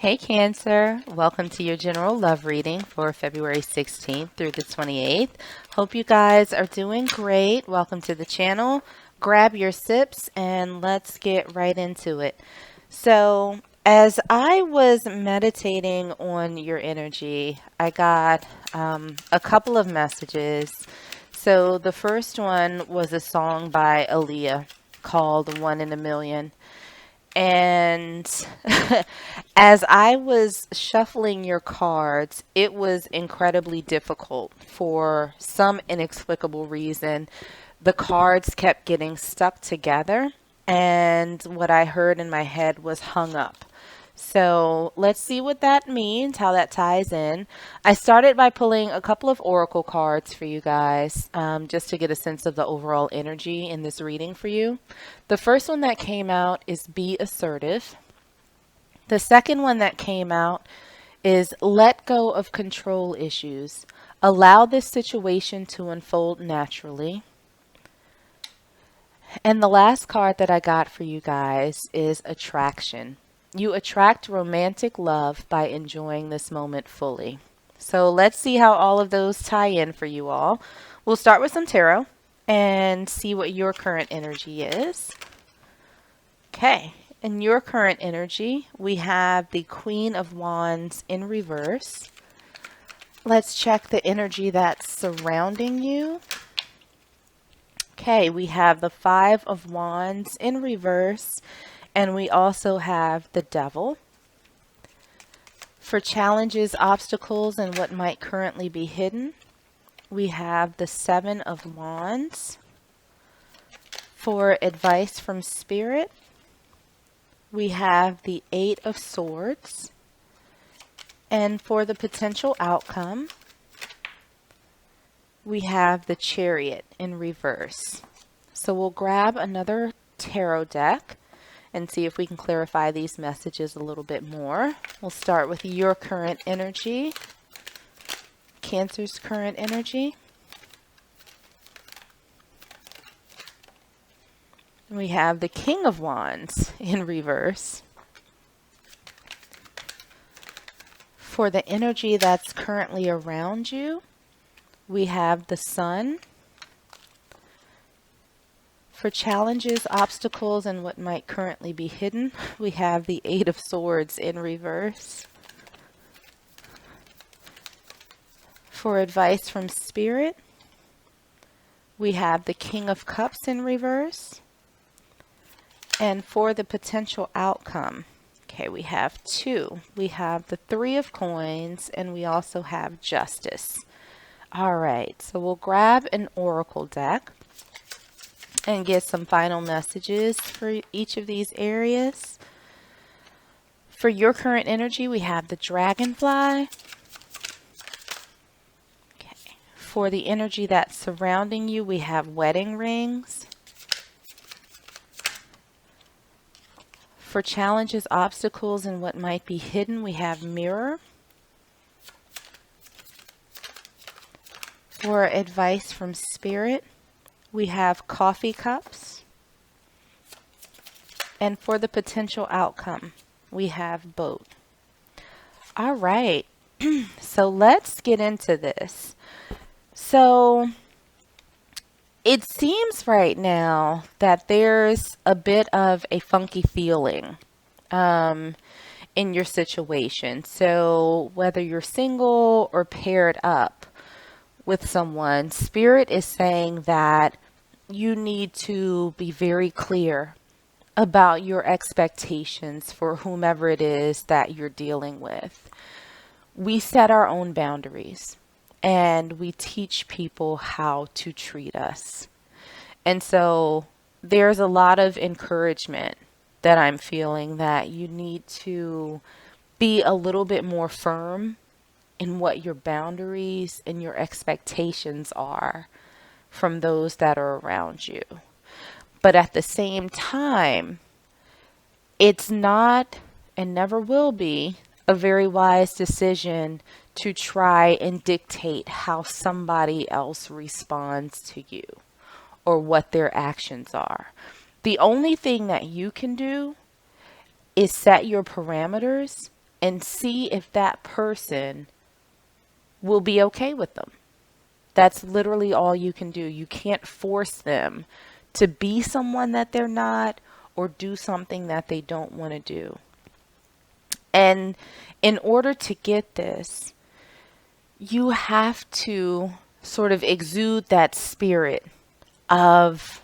Hey Cancer, welcome to your general love reading for February 16th through the 28th. Hope you guys are doing great. Welcome to the channel. Grab your sips and let's get right into it. So, as I was meditating on your energy, I got a couple of messages. So, the first one was a song by Aaliyah called One in a Million. And as I was shuffling your cards, it was incredibly difficult for some inexplicable reason. The cards kept getting stuck together, and what I heard in my head was hung up. So let's see what that means, how that ties in. I started by pulling a couple of oracle cards for you guys, just to get a sense of the overall energy in this reading for you. The first one that came out is Be Assertive. The second one that came out is Let Go of Control Issues. Allow this situation to unfold naturally. And the last card that I got for you guys is Attraction. You attract romantic love by enjoying this moment fully. So let's see how all of those tie in for you all. We'll start with some tarot and see what your current energy is. Okay, in your current energy, we have the Queen of Wands in reverse. Let's check the energy that's surrounding you. Okay, we have the Five of Wands in reverse. And we also have the Devil. For challenges, obstacles, and what might currently be hidden, we have the Seven of Wands. For advice from Spirit, we have the Eight of Swords. And for the potential outcome, we have the Chariot in reverse. So we'll grab another tarot deck and see if we can clarify these messages a little bit more. We'll start with your current energy, Cancer's current energy. We have the King of Wands in reverse. For the energy that's currently around you, we have the Sun. For challenges, obstacles, and what might currently be hidden, we have the Eight of Swords in reverse. For advice from Spirit, we have the King of Cups in reverse. And for the potential outcome, okay, we have two. We have the Three of Coins, and we also have Justice. All right, so we'll grab an oracle deck and get some final messages for each of these areas. For your current energy, we have the Dragonfly. Okay. For the energy that's surrounding you, we have wedding rings. For challenges, obstacles, and what might be hidden, we have Mirror. For advice from Spirit, we have Coffee Cups. And for the potential outcome, we have Boat. All right, so let's get into this. So it seems right now that there's a bit of a funky feeling in your situation. So whether you're single or paired up with someone, Spirit is saying that you need to be very clear about your expectations for whomever it is that you're dealing with. We set our own boundaries and we teach people how to treat us. And so there's a lot of encouragement that I'm feeling that you need to be a little bit more firm in what your boundaries and your expectations are from those that are around you. But at the same time, it's not and never will be a very wise decision to try and dictate how somebody else responds to you or what their actions are. The only thing that you can do is set your parameters and see if that person will be okay with them. That's literally all you can do. You can't force them to be someone that they're not or do something that they don't want to do. And in order to get this, you have to sort of exude that spirit of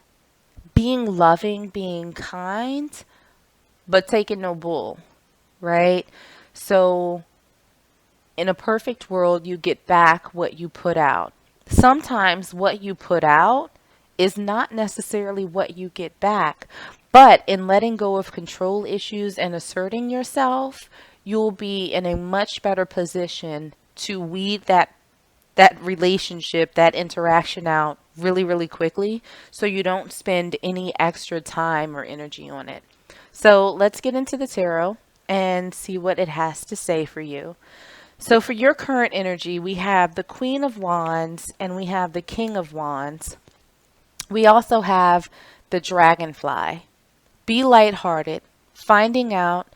being loving, being kind, but taking no bull, right? So in a perfect world, you get back what you put out. Sometimes what you put out is not necessarily what you get back, but in letting go of control issues and asserting yourself, you'll be in a much better position to weed that relationship, that interaction out really, really quickly so you don't spend any extra time or energy on it. So let's get into the tarot and see what it has to say for you. So for your current energy, we have the Queen of Wands and we have the King of Wands. We also have the Dragonfly. Be lighthearted, finding out,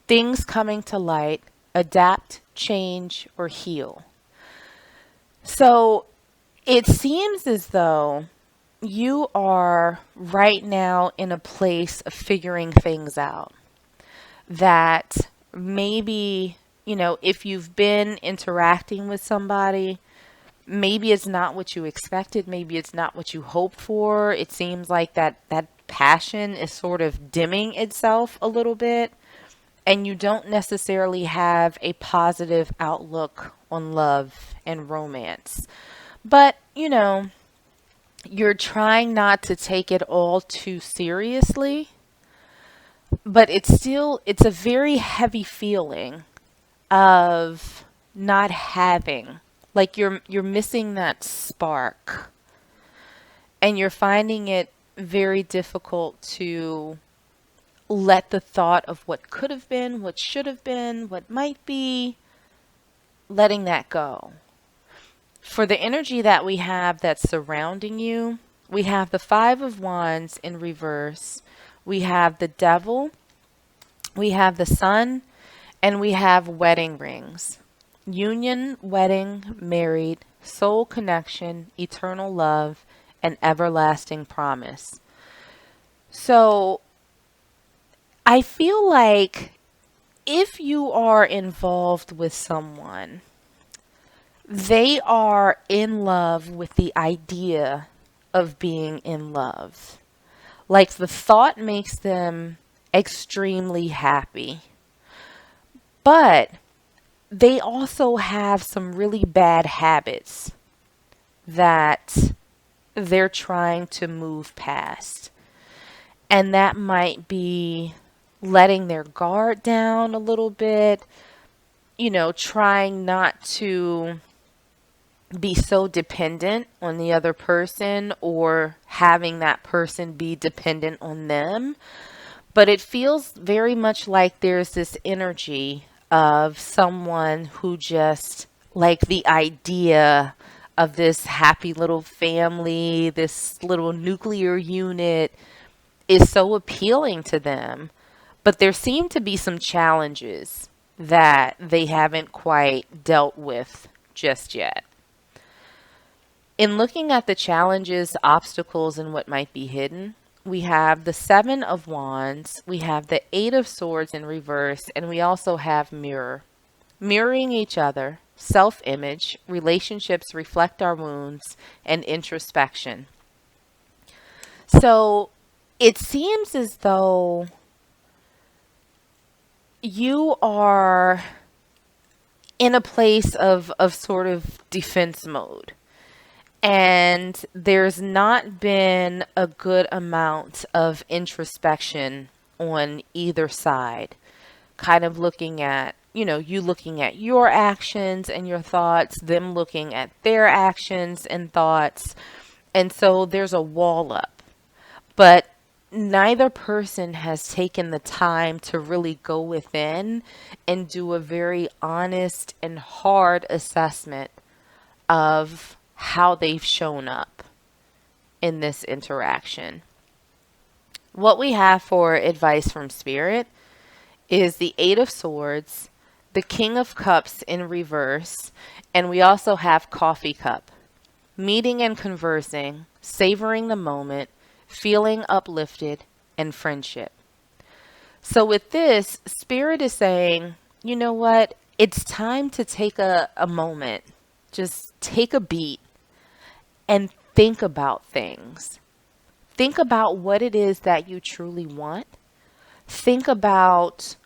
things coming to light, adapt, change, or heal. So it seems as though you are right now in a place of figuring things out. That maybe, if you've been interacting with somebody, maybe it's not what you expected, maybe it's not what you hoped for. It seems like that passion is sort of dimming itself a little bit, and you don't necessarily have a positive outlook on love and romance. But, you're trying not to take it all too seriously, but it's a very heavy feeling of not having, like you're missing that spark, and you're finding it very difficult to let the thought of what could have been, what should have been, what might be, letting that go. For the energy that we have that's surrounding you, we have the Five of Wands in reverse, we have the Devil, we have the Sun, and we have wedding rings. Union, wedding, married, soul connection, eternal love, and everlasting promise. So I feel like if you are involved with someone, they are in love with the idea of being in love. Like the thought makes them extremely happy. But they also have some really bad habits that they're trying to move past. And that might be letting their guard down a little bit, trying not to be so dependent on the other person or having that person be dependent on them. But it feels very much like there's this energy of someone who just, like the idea of this happy little family, this little nuclear unit is so appealing to them. But there seem to be some challenges that they haven't quite dealt with just yet. In looking at the challenges, obstacles, and what might be hidden, we have the Seven of Wands, we have the Eight of Swords in reverse, and we also have mirror. Mirroring each other, self-image, relationships reflect our wounds, and introspection. So it seems as though you are in a place of sort of defense mode. And there's not been a good amount of introspection on either side. Kind of looking at, you looking at your actions and your thoughts, them looking at their actions and thoughts. And so there's a wall up. But neither person has taken the time to really go within and do a very honest and hard assessment of how they've shown up in this interaction. What we have for advice from Spirit is the Eight of Swords, the King of Cups in reverse, and we also have Coffee Cup. Meeting and conversing, savoring the moment, feeling uplifted, and friendship. So with this, Spirit is saying, you know what? It's time to take a moment. Just take a beat and think about things. Think about what it is that you truly want. Think about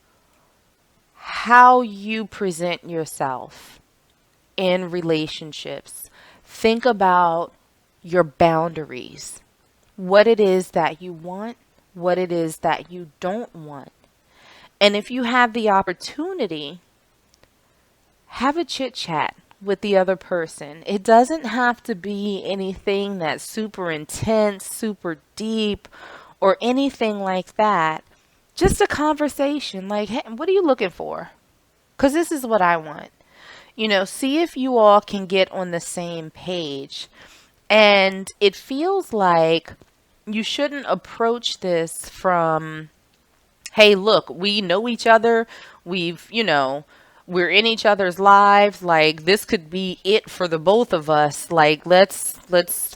how you present yourself in relationships. Think about your boundaries, what it is that you want, what it is that you don't want. And if you have the opportunity, have a chit chat with the other person. It doesn't have to be anything that's super intense, super deep, or anything like that. Just a conversation like, hey, what are you looking for? Because this is what I want. See if you all can get on the same page. And it feels like you shouldn't approach this from, hey, look, we know each other. We're in each other's lives. Like, this could be it for the both of us. Like, let's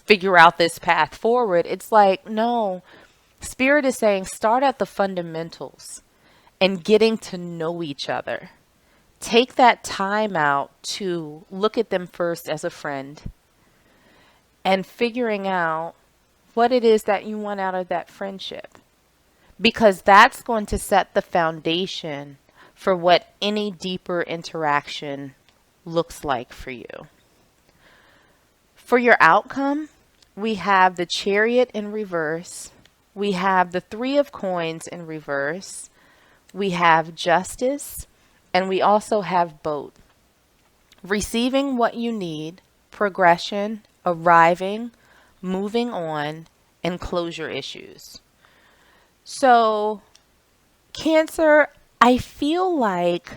figure out this path forward. It's like, no, Spirit is saying start at the fundamentals and getting to know each other. Take that time out to look at them first as a friend and figuring out what it is that you want out of that friendship. Because that's going to set the foundation for what any deeper interaction looks like for you. For your outcome, we have the Chariot in reverse. We have the Three of Coins in reverse. We have Justice. And we also have Boat. Receiving what you need, progression, arriving, moving on, and closure issues. So, Cancer, I feel like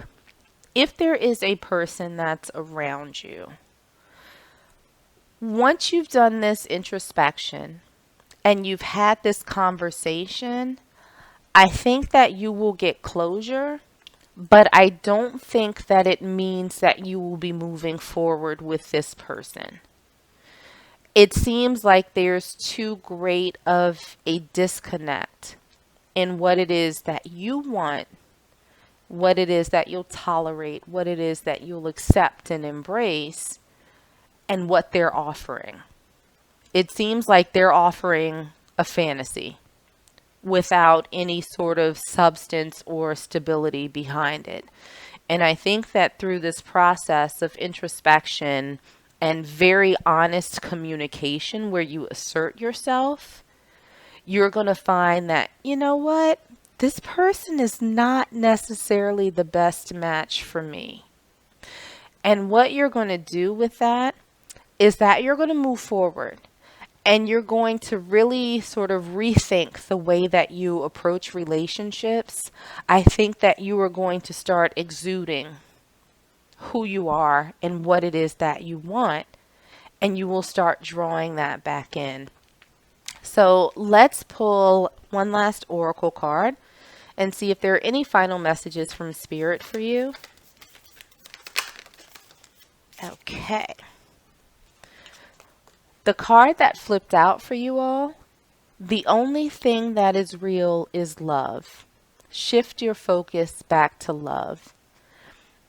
if there is a person that's around you, once you've done this introspection and you've had this conversation, I think that you will get closure. But I don't think that it means that you will be moving forward with this person. It seems like there's too great of a disconnect in what it is that you want, what it is that you'll tolerate, what it is that you'll accept and embrace, and what they're offering. It seems like they're offering a fantasy without any sort of substance or stability behind it. And I think that through this process of introspection and very honest communication where you assert yourself, you're going to find that, you know what? This person is not necessarily the best match for me. And what you're going to do with that is that you're going to move forward. And you're going to really sort of rethink the way that you approach relationships. I think that you are going to start exuding who you are and what it is that you want. And you will start drawing that back in. So let's pull one last oracle card and see if there are any final messages from Spirit for you. Okay. The card that flipped out for you all, the only thing that is real is love. Shift your focus back to love.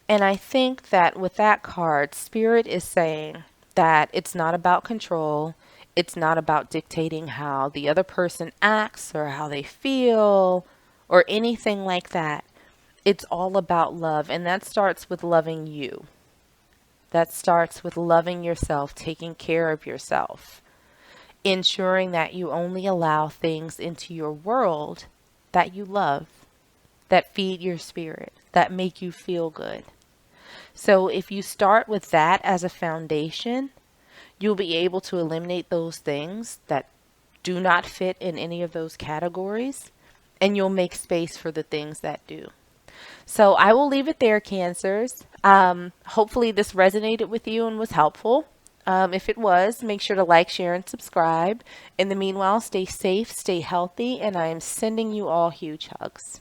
And I think that with that card, Spirit is saying that it's not about control. It's not about dictating how the other person acts or how they feel or anything like that. It's all about love. And that starts with loving you. That starts with loving yourself, taking care of yourself, ensuring that you only allow things into your world that you love, that feed your spirit, that make you feel good. So if you start with that as a foundation, you'll be able to eliminate those things that do not fit in any of those categories, and you'll make space for the things that do. So I will leave it there, Cancers. Hopefully this resonated with you and was helpful. If it was, make sure to like, share, and subscribe. In the meanwhile, stay safe, stay healthy, and I am sending you all huge hugs.